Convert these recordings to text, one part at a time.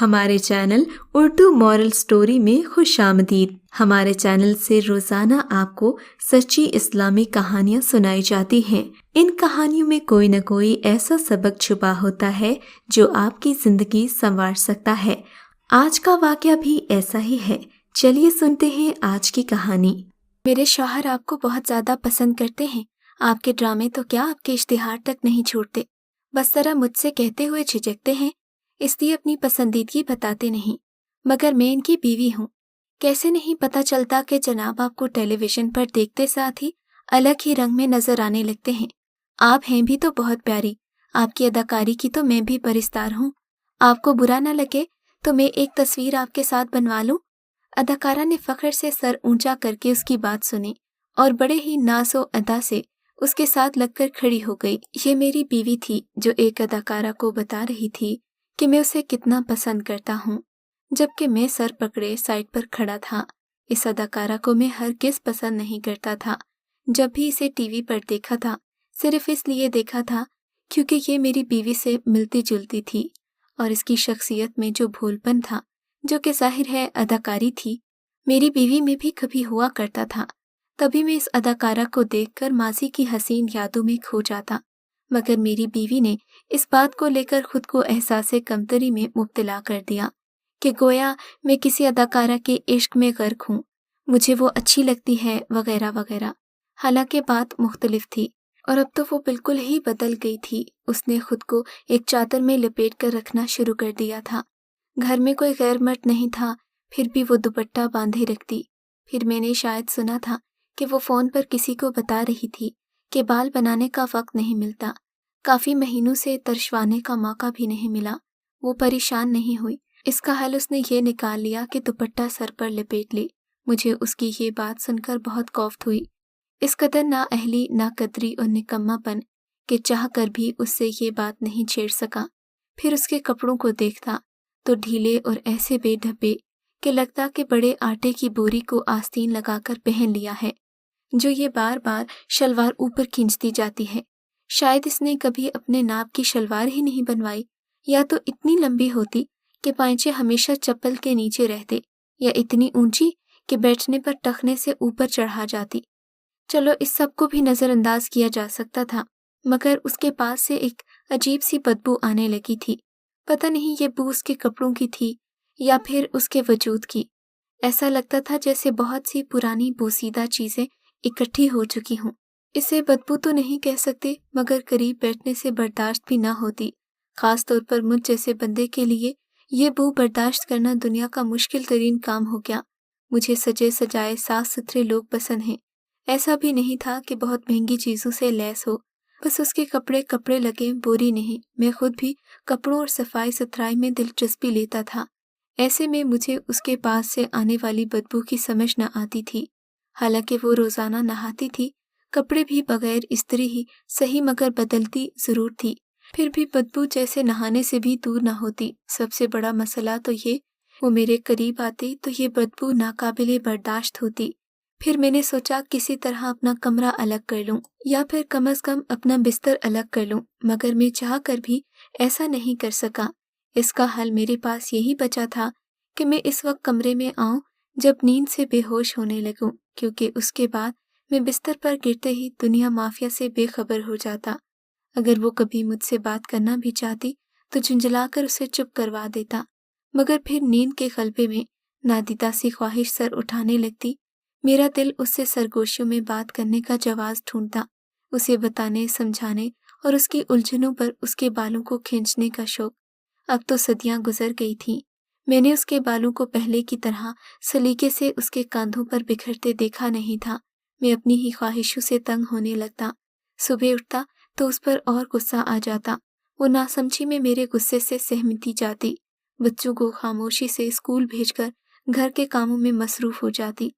ہمارے channel Urdu moral story میں خوش آمدید۔ ہمارے چینل سے روزانہ آپ کو سچی اسلامی کہانیاں سنائی جاتی ہیں۔ ان کہانیوں میں کوئی نہ کوئی ایسا سبق چھپا ہوتا ہے جو آپ کی زندگی سنوار سکتا ہے۔ آج کا واقعہ بھی ایسا ہی ہے۔ چلیے سنتے ہیں آج کی کہانی۔ میرے شوہر آپ کو بہت زیادہ پسند کرتے ہیں۔ آپ کے ڈرامے تو کیا آپ کے اشتہار تک نہیں چھوڑتے، بس ذرا مجھ سے کہتے ہوئے جھجکتے ہیں، اس لیے اپنی پسندیدگی بتاتے نہیں۔ مگر میں ان کی بیوی ہوں، کیسے نہیں پتہ چلتا کہ جناب آپ کو ٹیلی ویژن پر دیکھتے ساتھ ہی الگ ہی رنگ میں نظر آنے لگتے ہیں۔ آپ ہیں بھی تو بہت پیاری، آپ کی اداکاری کی تو میں بھی پرستار ہوں۔ آپ کو برا نہ لگے تو میں ایک تصویر آپ کے ساتھ بنوا لوں؟ اداکارہ نے فخر سے سر اونچا کر کے اس کی بات سنی اور بڑے ہی ناز و ادا سے اس کے ساتھ لگ کر کھڑی ہو گئی۔ یہ میری بیوی تھی جو ایک اداکارہ کو بتا رہی تھی کہ میں اسے کتنا پسند کرتا ہوں، جبکہ میں سر پکڑے سائڈ پر کھڑا تھا۔ اس اداکارہ کو میں ہرگز پسند نہیں کرتا تھا۔ جب بھی اسے ٹی وی پر دیکھا تھا صرف اس لیے دیکھا تھا کیونکہ یہ میری بیوی سے ملتی جلتی تھی اور اس کی شخصیت میں جو بھول پن تھا جو کہ ظاہر ہے اداکاری تھی، میری بیوی میں بھی کبھی ہوا کرتا تھا۔ تبھی میں اس اداکارہ کو دیکھ کر ماضی کی حسین یادوں میں کھو جاتا، مگر میری بیوی نے اس بات کو لے کر خود کو احساس کمتری میں مبتلا کر دیا کہ گویا میں کسی اداکارہ کے عشق میں غرق ہوں، مجھے وہ اچھی لگتی ہے وغیرہ وغیرہ۔ حالانکہ بات مختلف تھی اور اب تو وہ بالکل ہی بدل گئی تھی۔ اس نے خود کو ایک چادر میں لپیٹ کر رکھنا شروع کر دیا تھا۔ گھر میں کوئی غیر مرد نہیں تھا، پھر بھی وہ دوپٹہ باندھے رکھتی۔ پھر میں نے شاید سنا تھا کہ وہ فون پر کسی کو بتا رہی تھی کہ بال بنانے کا وقت نہیں ملتا، کافی مہینوں سے ترشوانے کا موقع بھی نہیں ملا۔ وہ پریشان نہیں ہوئی، اس کا حل اس نے یہ نکال لیا کہ دوپٹہ سر پر لپیٹ لے۔ مجھے اس کی یہ بات سن کر بہت کوفت ہوئی، اس قدر نااہلی، ناقدری اور نکما پن کہ چاہ کر بھی اس سے یہ بات نہیں چھیڑ سکا۔ پھر اس کے کپڑوں کو دیکھتا تو ڈھیلے اور ایسے بے ڈھبے کہ لگتا کہ بڑے آٹے کی بوری کو آستین لگا کر پہن لیا ہے، جو یہ بار بار شلوار اوپر کھینچتی جاتی ہے۔ شاید اس نے کبھی اپنے ناپ کی شلوار ہی نہیں بنوائی، یا تو اتنی لمبی ہوتی کہ پائچے ہمیشہ چپل کے نیچے رہتے، یا اتنی اونچی کہ بیٹھنے پر ٹخنے سے اوپر چڑھا جاتی۔ چلو اس سب کو بھی نظر انداز کیا جا سکتا تھا، مگر اس کے پاس سے ایک عجیب سی بدبو آنے لگی تھی۔ پتہ نہیں یہ بو اس کے کپڑوں کی تھی یا پھر اس کے وجود کی۔ ایسا لگتا تھا جیسے بہت سی پرانی بوسیدہ چیزیں اکٹھی ہو چکی ہوں۔ اسے بدبو تو نہیں کہہ سکتے، مگر قریب بیٹھنے سے برداشت بھی نہ ہوتی۔ خاص طور پر مجھ جیسے بندے کے لیے یہ بو برداشت کرنا دنیا کا مشکل ترین کام ہو گیا۔ مجھے سجے سجائے صاف ستھرے لوگ پسند ہیں۔ ایسا بھی نہیں تھا کہ بہت مہنگی چیزوں سے لیس ہو، بس اس کے کپڑے لگے، بوری نہیں۔ میں خود بھی کپڑوں اور صفائی ستھرائی میں دلچسپی لیتا تھا، ایسے میں مجھے اس کے پاس سے آنے والی بدبو کی سمجھ نہ آتی تھی۔ حالانکہ وہ روزانہ نہاتی تھی، کپڑے بھی بغیر استری ہی صحیح مگر بدلتی ضرور تھی، پھر بھی بدبو جیسے نہانے سے بھی دور نہ ہوتی۔ سب سے بڑا مسئلہ تو یہ، وہ میرے قریب آتے تو یہ بدبو ناقابل برداشت ہوتی۔ پھر میں نے سوچا کسی طرح اپنا کمرہ الگ کر لوں، یا پھر کم از کم اپنا بستر الگ کر لوں، مگر میں چاہ کر بھی ایسا نہیں کر سکا۔ اس کا حل میرے پاس یہی بچا تھا کہ میں اس وقت کمرے میں آؤں جب نیند سے بے ہوش ہونے لگوں، کیونکہ اس کے بعد میں بستر پر گرتے ہی دنیا مافیا سے بے خبر ہو جاتا۔ اگر وہ کبھی مجھ سے بات کرنا بھی چاہتی تو جھنجھلا کر اسے چپ کروا دیتا، مگر پھر نیند کے غلبے میں نادیدہ سی خواہش سر اٹھانے لگتی۔ میرا دل اس سے سرگوشیوں میں بات کرنے کا جواز ڈھونڈتا، اسے بتانے، سمجھانے اور اس کی الجھنوں پر اس کے بالوں کو کھینچنے کا شوق۔ اب تو صدیاں گزر گئی تھیں، میں نے اس کے بالوں کو پہلے کی طرح سلیقے سے اس کے کاندھوں پر بکھرتے دیکھا نہیں تھا۔ میں اپنی ہی خواہشوں سے تنگ ہونے لگتا۔ صبح اٹھتا تو اس پر اور غصہ آ جاتا، وہ ناسمجھی میں میرے غصے سے سہمتی جاتی، بچوں کو خاموشی سے اسکول بھیج کر گھر کے کاموں میں مصروف ہو جاتی۔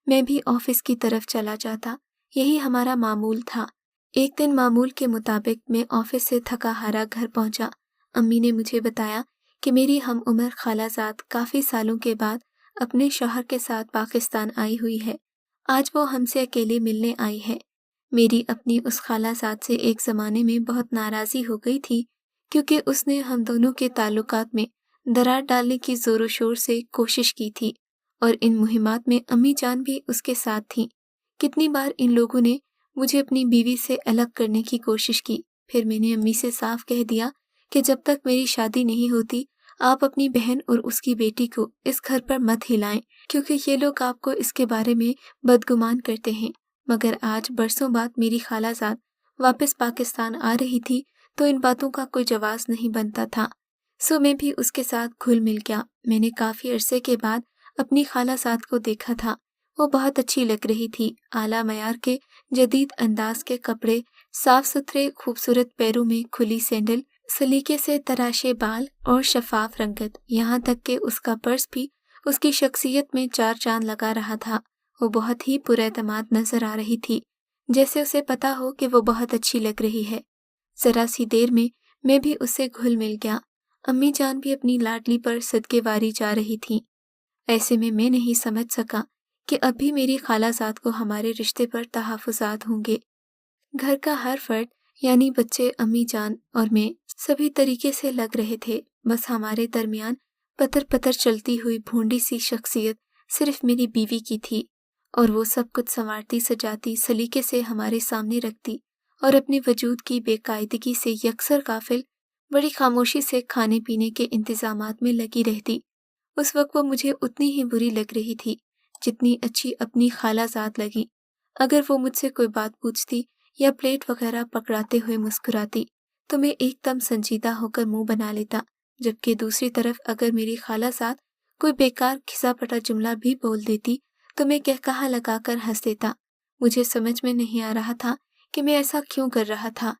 میں بھی آفس کی طرف چلا جاتا، یہی ہمارا معمول تھا۔ ایک دن معمول کے مطابق میں آفس سے تھکا ہارا گھر پہنچا۔ امی نے مجھے بتایا کہ میری ہم عمر خالہ زاد کافی سالوں کے بعد اپنے شوہر کے ساتھ پاکستان آئی ہوئی ہے۔ آج وہ ہم سے اکیلے ملنے آئی ہے۔ میری اپنی اس خالہ زاد سے ایک زمانے میں بہت ناراضی ہو گئی تھی، کیونکہ اس نے ہم دونوں کے تعلقات میں दरार डालने की जोरों शोर से कोशिश की थी और इन मुहिमात में अम्मी जान भी उसके साथ थीं। कितनी बार इन लोगों ने मुझे अपनी बीवी से अलग करने की कोशिश की। फिर मैंने अम्मी से साफ कह दिया कि जब तक मेरी शादी नहीं होती आप अपनी बहन और उसकी बेटी को इस घर पर मत हिलाएं, क्योंकि ये लोग आपको इसके बारे में बदगुमान करते हैं। मगर आज बरसों बाद मेरी खालाजाद वापस पाकिस्तान आ रही थी तो इन बातों का कोई जवाब नहीं बनता था। सो मैं भी उसके साथ घुल मिल गया। मैंने काफ़ी अरसे के बाद अपनी खालाजाद को देखा था। वो बहुत अच्छी लग रही थी। आला मयार के जदीद अंदाज के कपड़े, साफ सुथरे खूबसूरत पैरों में खुली सैंडल, सलीके से तराशे बाल और शफाफ रंगत, यहाँ तक कि उसका पर्स भी उसकी शख्सियत में चार चांद लगा रहा था। वो बहुत ही पुरएतमाद नजर आ रही थी, जैसे उसे पता हो कि वो बहुत अच्छी लग रही है। जरा सी देर में मैं भी उससे घुल मिल गया। अम्मी जान भी अपनी लाडली पर सदकेवारी जा रही थी। ऐसे में मैं नहीं समझ सका कि अब भी मेरी खालाजाद को हमारे रिश्ते पर तहफ़्फ़ुज़ात होंगे। घर का हर फर्द यानी बच्चे, अम्मी जान और मैं सभी तरीके से लग रहे थे। बस हमारे दरमियान पतर पतर चलती हुई भोंडी सी शख्सियत सिर्फ मेरी बीवी की थी, और वो सब कुछ संवारती सजाती सलीके से हमारे सामने रखती और अपने वजूद की बेकायदगी से यकसर काफिल बड़ी खामोशी से खाने पीने के इंतजामात में लगी रहती। उस वक्त वो मुझे उतनी ही बुरी लग रही थी जितनी अच्छी अपनी खालाजाद लगी। अगर वो मुझसे कोई बात पूछती या प्लेट वगैरह पकड़ाते हुए मुस्कुराती तो मैं एकदम संजीदा होकर मुंह बना लेता, जबकि दूसरी तरफ अगर मेरी खालाजाद कोई बेकार खिसा पटा जुमला भी बोल देती तो मैं कहकहा लगाकर हंस देता। मुझे समझ में नहीं आ रहा था कि मैं ऐसा क्यों कर रहा था।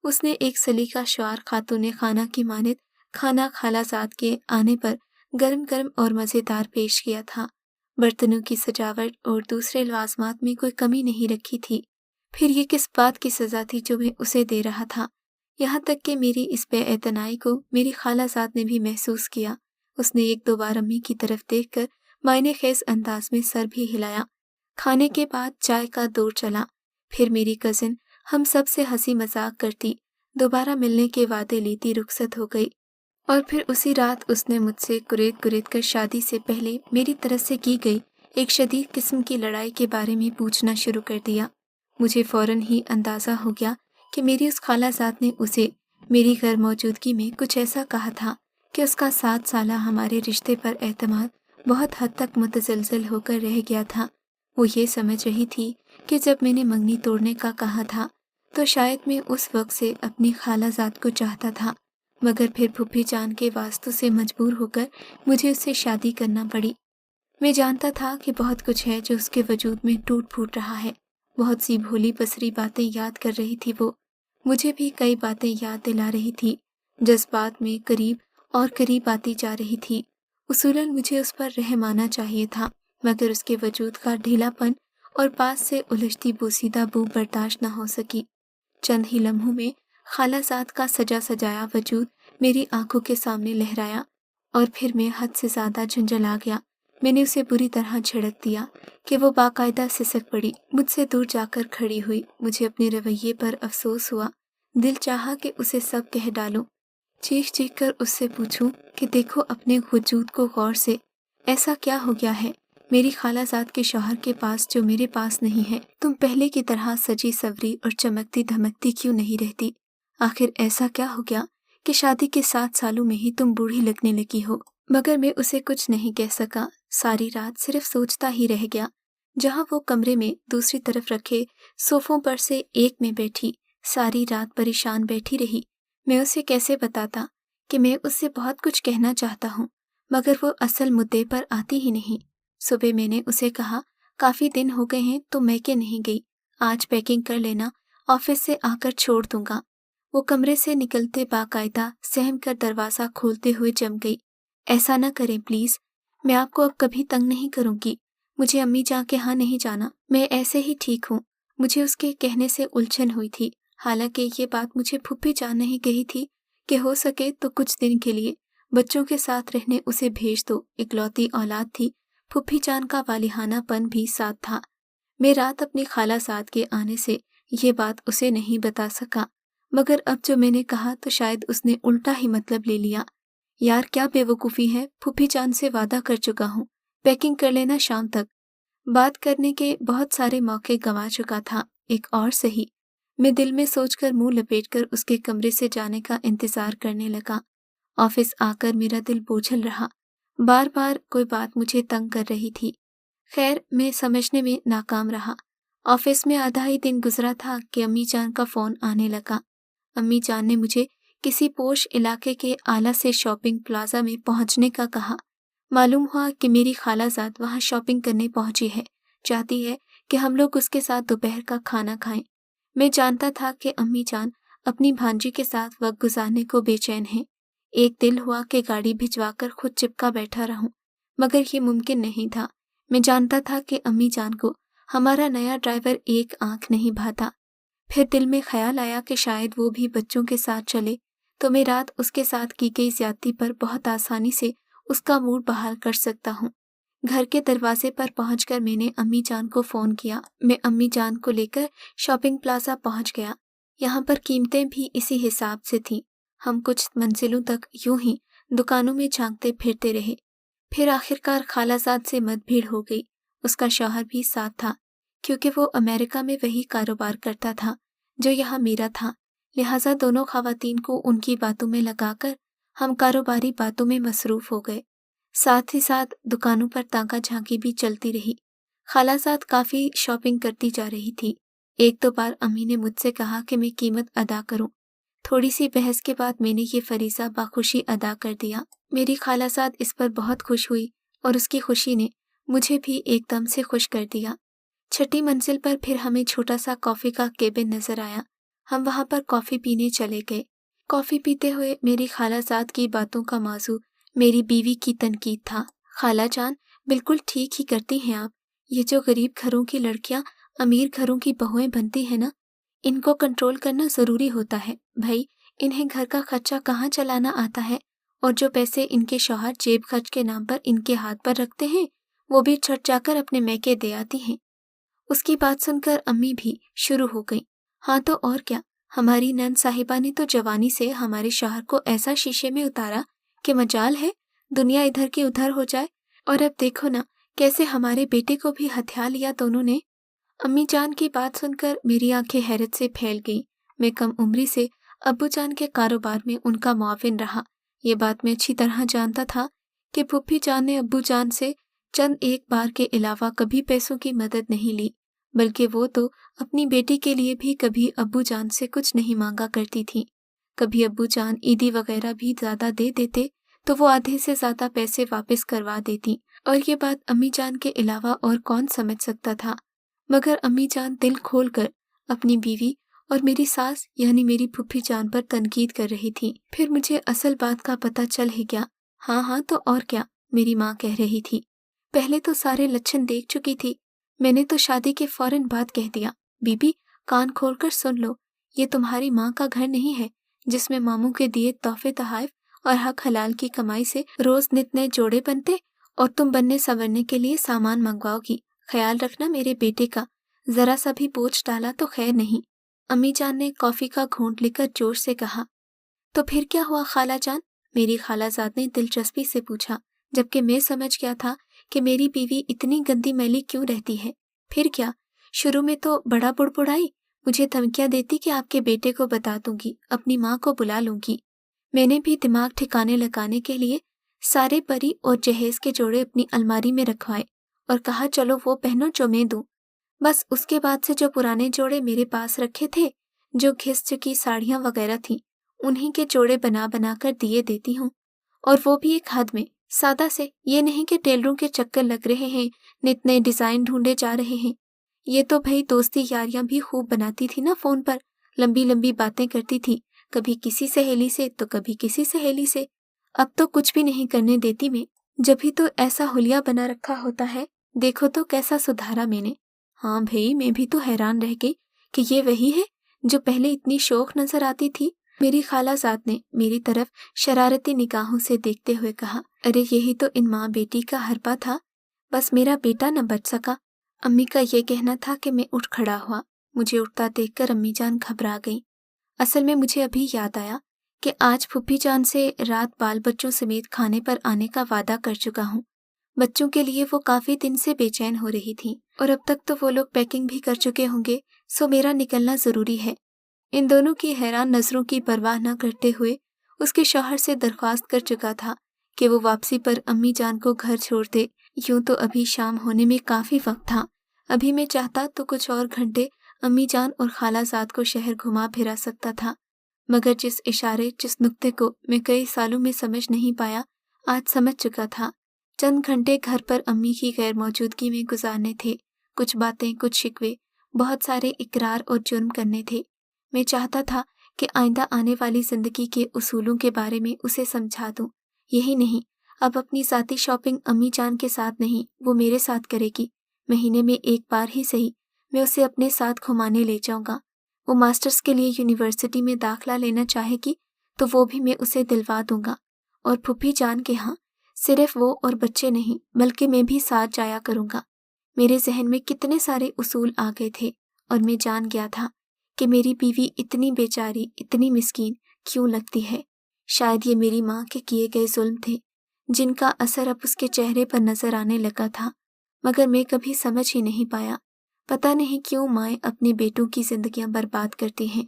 उसने एक सलीका शुआर खातूने खाना की मानित खाना खालाजाद के आने पर गरम गरम और मज़ेदार पेश किया था। बर्तनों की सजावट और दूसरे लवाजमात में कोई कमी नहीं रखी थी। फिर ये किस बात की सज़ा थी जो मैं उसे दे रहा था। यहाँ तक कि मेरी इस बेएतनाई को मेरी खालाजाद ने भी महसूस किया। उसने एक दो बार अम्मी की तरफ देखकर मायने खेज अंदाज में सर भी हिलाया। खाने के बाद चाय का दौर चला। फिर मेरी कजिन हम सब से हंसी मजाक करती, दोबारा मिलने के वादे लेती रुखसत हो गई। और फिर उसी रात उसने मुझसे कुरेद कुरेद कर शादी से पहले मेरी तरफ से की गई एक शदीद किस्म की लड़ाई के बारे में पूछना शुरू कर दिया। मुझे फौरन ही अंदाज़ा हो गया कि मेरी उस खालाजाद ने उसे मेरी घर मौजूदगी में कुछ ऐसा कहा था कि उसका 7 साला हमारे रिश्ते पर एतमाद बहुत हद तक मुतज़लज़ल होकर रह गया था। वो ये समझ रही थी कि जब मैंने मंगनी तोड़ने का कहा था तो शायद मैं उस वक्त से अपनी खालाजाद को चाहता था, मगर फिर फूफी जान के वास्तु से मजबूर होकर मुझे उससे शादी करना पड़ी। मैं जानता था कि बहुत कुछ है जो उसके वजूद में टूट फूट रहा है। बहुत सी भोली बसरी बातें याद कर रही थी वो। मुझे भी कई बातें याद दिला रही थी। जज्बात में करीब और करीब आती जा रही थी। उसूलन मुझे उस पर रहम आना चाहिए था, मगर उसके वजूद का ढीलापन और पास से उलझती बोसीदा बू बर्दाश्त न हो सकी। चंद ही लम्हों में खालाजाद का सजा सजाया वजूद मेरी आंखों के सामने लहराया और फिर मैं हद से ज़्यादा झंझला गया। मैंने उसे बुरी तरह झड़क दिया कि वो बाकायदा सिसक पड़ी, मुझसे दूर जाकर खड़ी हुई। मुझे अपने रवैये पर अफसोस हुआ। दिल चाहा कि उसे सब कह डालूं, चीख चीख कर उससे पूछूं कि देखो अपने वजूद को गौर से, ऐसा क्या हो गया है मेरी खालाजाद के शौहर के पास जो मेरे पास नहीं है? तुम पहले की तरह सजी सवरी और चमकती धमकती क्यों नहीं रहती? आखिर ऐसा क्या हो गया कि शादी के 7 सालों में ही तुम बूढ़ी लगने लगी हो? मगर मैं उसे कुछ नहीं कह सका। सारी रात सिर्फ सोचता ही रह गया। जहाँ वो कमरे में दूसरी तरफ रखे सोफों पर से एक में बैठी सारी रात परेशान बैठी रही। मैं उसे कैसे बताता कि मैं उससे बहुत कुछ कहना चाहता हूँ, मगर वो असल मुद्दे पर आती ही नहीं। सुबह मैंने उसे कहा, काफ़ी दिन हो गए हैं तो मैके नहीं गई, आज पैकिंग कर लेना, ऑफिस से आकर छोड़ दूंगा। वो कमरे से निकलते बाकायदा सहम कर दरवाज़ा खोलते हुए जम गई। ऐसा न करें प्लीज़, मैं आपको अब कभी तंग नहीं करूँगी। मुझे अम्मी जान के यहाँ नहीं जाना, मैं ऐसे ही ठीक हूँ। मुझे उसके कहने से उलझन हुई थी। हालांकि ये बात मुझे फूफी जान ने ही कही थी कि हो सके तो कुछ दिन के लिए बच्चों के साथ रहने उसे भेज दो। इकलौती औलाद थी, फूफी जान का वालिहानापन भी साथ था। मैं रात अपनी खालाजाद के आने से ये बात उसे नहीं बता सका, मगर अब जो मैंने कहा तो शायद उसने उल्टा ही मतलब ले लिया। यार क्या बेवकूफ़ी है, फूफी जान से वादा कर चुका हूँ, पैकिंग कर लेना शाम तक। बात करने के बहुत सारे मौके गंवा चुका था, एक और सही। मैं दिल में सोचकर मुंह लपेटकर उसके कमरे से जाने का इंतजार करने लगा। ऑफिस आकर मेरा दिल बोझल रहा, बार बार कोई बात मुझे तंग कर रही थी। खैर मैं समझने में नाकाम रहा। ऑफिस में आधा ही दिन गुजरा था कि अम्मी जान का फ़ोन आने लगा। अम्मी जान ने मुझे किसी पोश इलाके के आला से शॉपिंग प्लाजा में पहुंचने का कहा। मालूम हुआ कि मेरी खालाजाद वहां शॉपिंग करने पहुंची है, चाहती है कि हम लोग उसके साथ दोपहर का खाना खाएं। मैं जानता था कि अम्मी जान अपनी भांजी के साथ वक्त गुजारने को बेचैन है। एक दिल हुआ कि गाड़ी भिजवाकर खुद चिपका बैठा रहूं, मगर ये मुमकिन नहीं था। मैं जानता था कि अम्मी जान को हमारा नया ड्राइवर एक आंख नहीं भाता। फिर दिल में ख्याल आया कि शायद वो भी बच्चों के साथ चले तो मैं रात उसके साथ की गई ज्यादती पर बहुत आसानी से उसका मूड बहाल कर सकता हूँ। घर के दरवाजे पर पहुंचकर मैंने अम्मी जान को फ़ोन किया। मैं अम्मी जान को लेकर शॉपिंग प्लाजा पहुंच गया। यहाँ पर कीमतें भी इसी हिसाब से थीं। हम कुछ मंजिलों तक यूं ही दुकानों में झांकते फिरते रहे। फिर आखिरकार खालाजाद से मतभेड़ हो गई। उसका शौहर भी साथ था, क्योंकि वो अमेरिका में वही कारोबार करता था जो यहाँ मेरा था। लिहाजा दोनों खवातीन को उनकी बातों में लगाकर हम कारोबारी बातों में मसरूफ हो गए। साथ ही साथ दुकानों पर ताका झांकी भी चलती रही। खालाजाद काफ़ी शॉपिंग करती जा रही थी। एक दो बार अम्मी ने मुझसे कहा कि मैं कीमत अदा करूं। थोड़ी सी बहस के बाद मैंने ये फरीज़ा बाखुशी अदा कर दिया। मेरी खालाजाद इस पर बहुत खुश हुई और उसकी खुशी ने मुझे भी एकदम से खुश कर दिया। छठी मंजिल पर फिर हमें छोटा सा कॉफ़ी का केबिन नजर आया। हम वहाँ पर कॉफ़ी पीने चले गए। कॉफ़ी पीते हुए मेरी खालाजाद की बातों का मौजू मेरी बीवी की तनकीद था। खाला जान, बिल्कुल ठीक ही करती हैं आप। ये जो गरीब घरों की लड़कियां अमीर घरों की बहुएं बनती हैं ना, इनको कंट्रोल करना ज़रूरी होता है। भाई, इन्हें घर का खर्चा कहाँ चलाना आता है, और जो पैसे इनके शौहर जेब खर्च के नाम पर इनके हाथ पर रखते हैं वो भी छट जाकर अपने मैके दे आती हैं। उसकी बात सुनकर अम्मी भी शुरू हो गई। हाँ तो और क्या, हमारी नैन साहिबा ने तो जवानी से हमारे शौहर को ऐसा शीशे में उतारा कि मजाल है दुनिया इधर की उधर हो जाए। और अब देखो ना कैसे हमारे बेटे को भी हथिया लिया दोनों ने। अम्मी जान की बात सुनकर मेरी आंखें हैरत से फैल गईं। मैं कम उम्री से अब्बू जान के कारोबार में उनका मुआविन रहा। ये बात मैं अच्छी तरह जानता था कि फूफी जान ने अब्बू जान से चंद एक बार के अलावा कभी पैसों की मदद नहीं ली, बल्कि वो तो अपनी बेटी के लिए भी कभी अब्बू जान से कुछ नहीं मांगा करती थी। कभी अब्बू जान ईदी वगैरह भी ज़्यादा दे देते तो वो आधे से ज़्यादा पैसे वापस करवा देती, और ये बात अम्मी जान के अलावा और कौन समझ सकता था। मगर अम्मी जान दिल खोल कर अपनी बीवी और मेरी सास यानी मेरी फूफी जान पर तनकीद कर रही थी। फिर मुझे असल बात का पता चल ही गया। हाँ तो और क्या, मेरी माँ कह रही थी। पहले तो सारे लक्षण देख चुकी थी। मैंने तो शादी के फौरन बाद कह दिया, बीबी कान खोलकर सुन लो, ये तुम्हारी माँ का घर नहीं है जिसमें मामू के दिए तोहफे तहाइफ और हक हलाल की कमाई से रोज नित नए जोड़े बनते और तुम बनने संवरने के लिए सामान मंगवाओगी। ख्याल रखना मेरे बेटे का, जरा सा भी बोझ डाला तो खैर नहीं। अम्मी जान ने कॉफी का घूंट लेकर जोर से कहा। तो फिर क्या हुआ खाला जान, मेरी खालाजाद ने दिलचस्पी से पूछा, जबकि मैं समझ गया था कि मेरी बीवी इतनी गंदी मैली क्यों रहती है। फिर क्या, शुरू में तो बड़ा बुड़बुड़ाई, मुझे धमकियां देती कि आपके बेटे को बता दूंगी, अपनी माँ को बुला लूंगी। मैंने भी दिमाग ठिकाने लगाने के लिए सारे परी और जहेज के जोड़े अपनी अलमारी में रखवाए और कहा चलो वो पहनो जो मैं दूं। बस उसके बाद से जो पुराने जोड़े मेरे पास रखे थे, जो घिस चुकी साड़ियां वगैरह थीं, उन्हीं के जोड़े बना बना कर दिए देती हूँ, और वो भी एक हद में, सादा से। ये नहीं कि टेलरों के चक्कर लग रहे हैं, नित नए डिजाइन ढूंढे जा रहे हैं। ये तो भाई दोस्ती यारियां भी खूब बनाती थी ना, फोन पर लंबी लंबी बातें करती थी, कभी किसी सहेली से तो कभी किसी सहेली से। अब तो कुछ भी नहीं करने देती मैं, जब भी तो ऐसा हुलिया बना रखा होता है। देखो तो कैसा सुधारा मैंने। हाँ भाई, मैं भी तो हैरान रह गई कि ये वही है जो पहले इतनी शौक नजर आती थी। मेरी खालाजाद ने मेरी तरफ शरारती निगाहों से देखते हुए कहा, अरे यही तो इन माँ बेटी का हरपा था, बस मेरा बेटा न बच सका। अम्मी का ये कहना था कि मैं उठ खड़ा हुआ। मुझे उठता देखकर अम्मी जान घबरा गई। असल में मुझे अभी याद आया کہ آج پھوپھی جان سے رات بال بچوں سمیت کھانے پر آنے کا وعدہ کر چکا ہوں۔ بچوں کے لیے وہ کافی دن سے بے چین ہو رہی تھیں اور اب تک تو وہ لوگ پیکنگ بھی کر چکے ہوں گے، سو میرا نکلنا ضروری ہے۔ ان دونوں کی حیران نظروں کی پرواہ نہ کرتے ہوئے اس کے شوہر سے درخواست کر چکا تھا کہ وہ واپسی پر امی جان کو گھر چھوڑ دے۔ یوں تو ابھی شام ہونے میں کافی وقت تھا، ابھی میں چاہتا تو کچھ اور گھنٹے امی جان اور خالہ زاد کو شہر گھما پھرا سکتا تھا، مگر جس اشارے، جس نقطے کو میں کئی سالوں میں سمجھ نہیں پایا، آج سمجھ چکا تھا۔ چند گھنٹے گھر پر امی کی غیر موجودگی میں گزارنے تھے، کچھ باتیں، کچھ شکوے، بہت سارے اقرار اور جرم کرنے تھے۔ میں چاہتا تھا کہ آئندہ آنے والی زندگی کے اصولوں کے بارے میں اسے سمجھا دوں۔ یہی نہیں، اب اپنی ذاتی شاپنگ امی جان کے ساتھ نہیں، وہ میرے ساتھ کرے گی۔ مہینے میں ایک بار ہی صحیح، میں اسے اپنے ساتھ گھمانے لے جاؤں گا۔ وہ ماسٹرز کے لیے یونیورسٹی میں داخلہ لینا چاہے گی تو وہ بھی میں اسے دلوا دوں گا، اور پھوپھی جان کے ہاں صرف وہ اور بچے نہیں بلکہ میں بھی ساتھ جایا کروں گا۔ میرے ذہن میں کتنے سارے اصول آ گئے تھے اور میں جان گیا تھا کہ میری بیوی اتنی بیچاری، اتنی مسکین کیوں لگتی ہے۔ شاید یہ میری ماں کے کیے گئے ظلم تھے جن کا اثر اب اس کے چہرے پر نظر آنے لگا تھا، مگر میں کبھی سمجھ ہی نہیں پایا۔ پتہ نہیں کیوں مائیں اپنے بیٹوں کی زندگیاں برباد کرتی ہیں،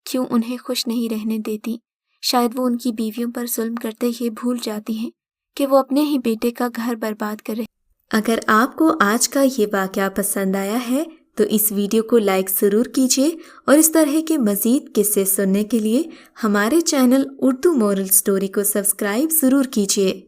کیوں انہیں خوش نہیں رہنے دیتی۔ شاید وہ ان کی بیویوں پر ظلم کرتے یہ بھول جاتی ہیں کہ وہ اپنے ہی بیٹے کا گھر برباد کر رہے۔ اگر آپ کو آج کا یہ واقعہ پسند آیا ہے تو اس ویڈیو کو لائک ضرور کیجیے، اور اس طرح کے مزید قصے سننے کے لیے ہمارے چینل اردو مورل سٹوری کو سبسکرائب ضرور کیجیے۔